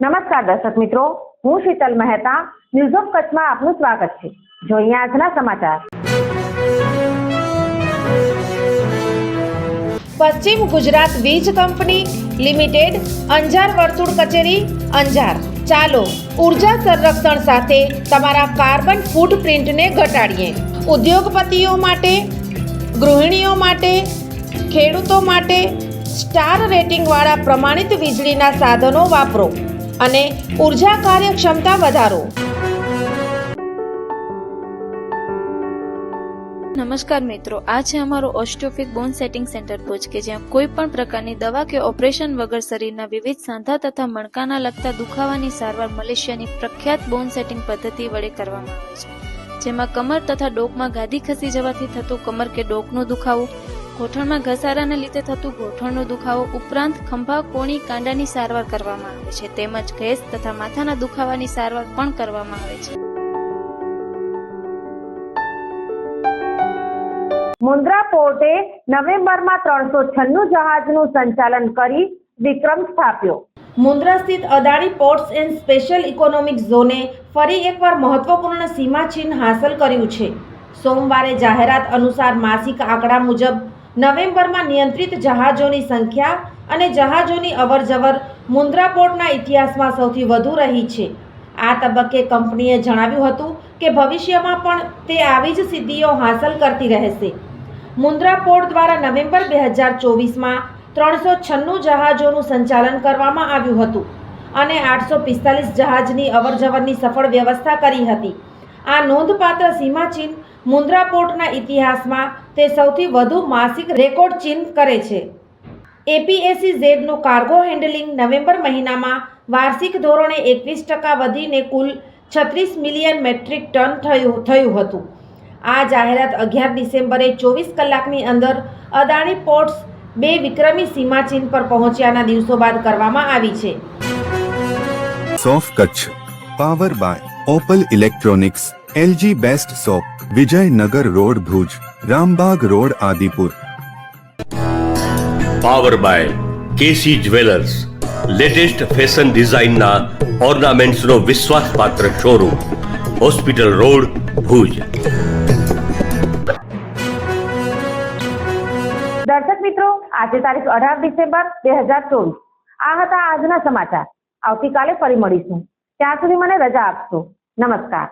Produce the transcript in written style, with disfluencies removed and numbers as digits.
નમસ્કાર દર્શક મિત્રો, હું શીતલ મહેતા ન્યૂઝ ઓફ કચ્છમાં આપનું સ્વાગત છે। જોઈએ આજના સમાચાર। પશ્ચિમ ગુજરાત વીજ કંપની લિમિટેડ અંજાર વર્તુળ કચેરી અંજાર। ચાલો ઉર્જા સંરક્ષણ સાથે તમારા કાર્બન ફૂટપ્રિન્ટને ઘટાડીએ। ઉદ્યોગપતિઓ માટે, ગૃહિણીઓ માટે, ખેડૂતો માટે સ્ટાર રેટિંગવાળા પ્રમાણિત વીજળીના સાધનો વાપરો અને ઉર્જા કાર્યક્ષમતા વધારો। નમસ્કાર મિત્રો, આ છે અમારું ઓસ્ટિયોફિક બોન સેટિંગ સેન્ટર ભુજ કે જ્યાં કોઈ પણ પ્રકારની દવા કે ઓપરેશન વગર શરીરના વિવિધ સાંધા તથા મણકાના લગતા દુખાવાની સારવાર મલેશિયાની પ્રખ્યાત બોન સેટિંગ પદ્ધતિ વડે કરવામાં આવે છે, જેમાં કમર તથા ડોકમાં ગાદી ખસી જવાથી થતું કમર કે ડોકનો દુખાવો, ગોઠણમાં ઘસારાને લીધે થતું ગોઠણનો દુખાવો ઉપરાંત ખંભા, કોણી, કાંડાની સારવાર કરવામાં આવે છે, તેમજ ગેસ તથા માથાના દુખાવાની સારવાર પણ કરવામાં આવે છે। મુન્દ્રા પોર્ટે નવેમ્બરમાં 396 જહાજનું સંચાલન કરી વિક્રમ સ્થાપ્યો। મુન્દ્રા સ્થિત Adani ports and special economic ઝોને ફરી એકવાર મહત્વપૂર્ણ સીમાચિહ્ન હાંસલ કર્યું છે। સોમવારે જાહેરાત અનુસાર માસિક આંકડા મુજબ નવેમ્બરમાં નિયંત્રિત જહાજોની સંખ્યા અને જહાજોની અવરજવર મુન્દ્રા પોર્ટના ઇતિહાસમાં સૌથી વધુ રહી છે। આ તબક્કે કંપનીએ જણાવ્યું હતું કે ભવિષ્યમાં પણ તે આવી જ સિદ્ધિઓ હાંસલ કરતી રહેશે। મુન્દ્રા પોર્ટ દ્વારા નવેમ્બર 2024માં 396 જહાજોનું સંચાલન કરવામાં આવ્યું હતું અને 845 જહાજની અવરજવરની સફળ વ્યવસ્થા કરી હતી। આ નોંધપાત્ર સીમાચિહ્ન મુન્દ્રા પોર્ટના ઇતિહાસમાં તે સૌથી વધુ માસિક રેકોર્ડ ચિહ્ન કરે છે। એપીએસીઝેડનું કાર્ગો હેન્ડલિંગ નવેમ્બર મહિનામાં વાર્ષિક ધોરણે 21% વધીને કુલ 36 મિલિયન મેટ્રિક ટન થયું હતું। આ જાહેરાત 11 ડિસેમ્બરે 24 કલાકની અંદર અદાણી પોર્ટ્સ 2 વિક્રમી સીમાચિહ્ન પર પહોંચ્યાના દિવસો બાદ કરવામાં આવી છે। સોફ Kutch power by opal electronics, LG best shop, Vijaynagar road Bhuj, Rambag road Adipur. Power by KC jewellers, latest fashion ડિઝાઇનના ઓર્નામેન્ટ્સનો વિશ્વાસપાત્ર શોરૂમ, હોસ્પિટલ રોડ ભુજ। દર્શક મિત્રો, આજે તારીખ 18 ડિસેમ્બર 2024 આ હતા આજના સમાચાર। આવતીકાલે ફરી મળીશું, ત્યાં સુધી મને રજા આપશો। નમસ્કાર।